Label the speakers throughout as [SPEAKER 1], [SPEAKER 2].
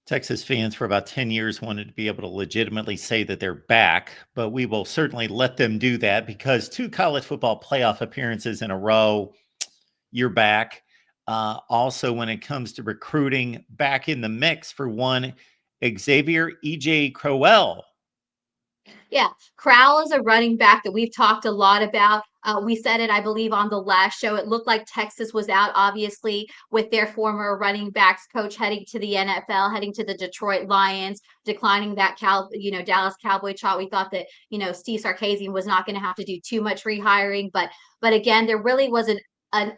[SPEAKER 1] Texas fans for about 10 years wanted to be able to legitimately say that they're back, but we will certainly let them do that because 2 college football playoff appearances in a row, you're back. Also, when it comes to recruiting, back in the mix for one, Ezavier E.J. Crowell.
[SPEAKER 2] Yeah, Crowell is a running back that we've talked a lot about. We said it, I believe, on the last show. It looked like Texas was out, obviously, with their former running backs coach heading to the NFL, heading to the Detroit Lions, declining that Dallas Cowboy shot. We thought that Steve Sarkisian was not going to have to do too much rehiring, but again, there really was an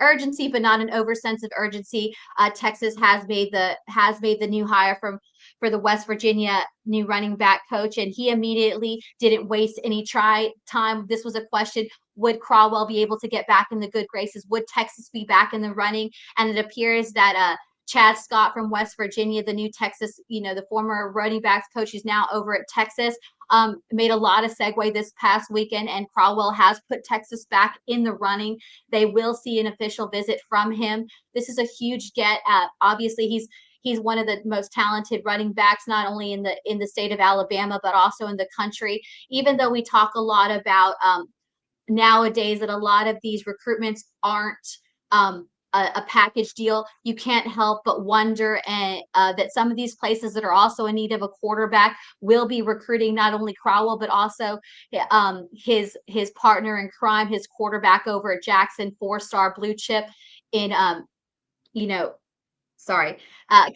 [SPEAKER 2] urgency, but not an over sense of urgency. Texas has made the new hire for the West Virginia new running back coach, and he immediately didn't waste any time. This was a question: would Crowell be able to get back in the good graces? Would Texas be back in the running? And it appears that Chad Scott from West Virginia, the new Texas, the former running backs coach, is now over at Texas. Made a lot of segue this past weekend, and Crowell has put Texas back in the running. They will see an official visit from him. This is a huge get. Obviously, he's one of the most talented running backs, not only in the state of Alabama, but also in the country. Even though we talk a lot about nowadays that a lot of these recruitments aren't a package deal, you can't help but wonder that some of these places that are also in need of a quarterback will be recruiting not only Crowell, but also his partner in crime, his quarterback over at Jackson, 4-star blue chip in you know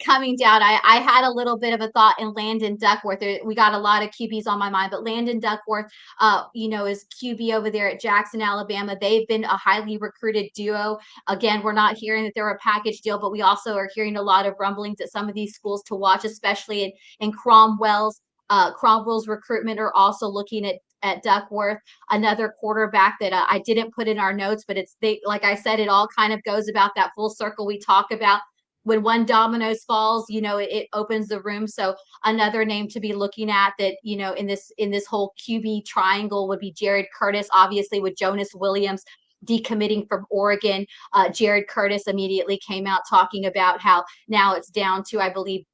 [SPEAKER 2] coming down. I had a little bit of a thought in Landon Duckworth. We got a lot of QBs on my mind, but Landon Duckworth, is QB over there at Jackson, Alabama. They've been a highly recruited duo. Again, we're not hearing that they're a package deal, but we also are hearing a lot of rumblings at some of these schools to watch, especially in Cromwell's recruitment, are also looking at Duckworth, another quarterback that I didn't put in our notes, but like I said, it all kind of goes about that full circle we talk about. When one dominoes falls, it opens the room. So another name to be looking at that, in this whole QB triangle would be Jared Curtis, obviously with Jonas Williams decommitting from Oregon. Jared Curtis immediately came out talking about how now it's down to, I believe,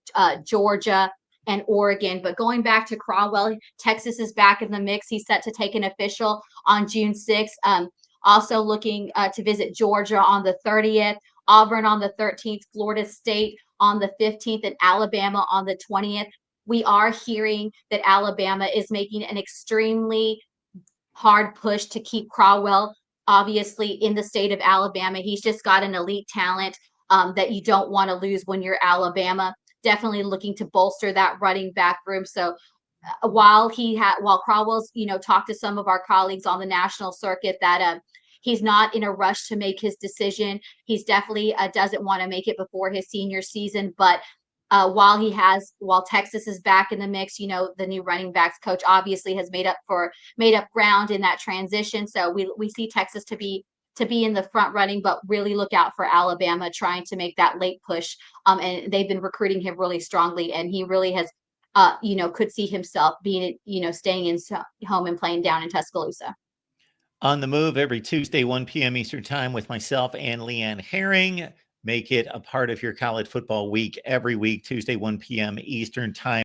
[SPEAKER 2] Georgia and Oregon. But going back to Cromwell, Texas is back in the mix. He's set to take an official on June 6th. Also looking to visit Georgia on the 30th. Auburn on the 13th, Florida State on the 15th, and Alabama on the 20th. We are hearing that Alabama is making an extremely hard push to keep Crowell, obviously, in the state of Alabama. He's just got an elite talent that you don't want to lose when you're Alabama. Definitely looking to bolster that running back room. So while Crowell's, talked to some of our colleagues on the national circuit that he's not in a rush to make his decision. He's definitely doesn't want to make it before his senior season. But while Texas is back in the mix, the new running backs coach obviously has made up ground in that transition. So we see Texas to be in the front running, but really look out for Alabama trying to make that late push. And they've been recruiting him really strongly, and he really has, could see himself being, staying in home and playing down in Tuscaloosa.
[SPEAKER 1] On the move every Tuesday, 1 p.m. Eastern Time with myself and Leanne Herring. Make it a part of your college football week every week, Tuesday, 1 p.m. Eastern Time.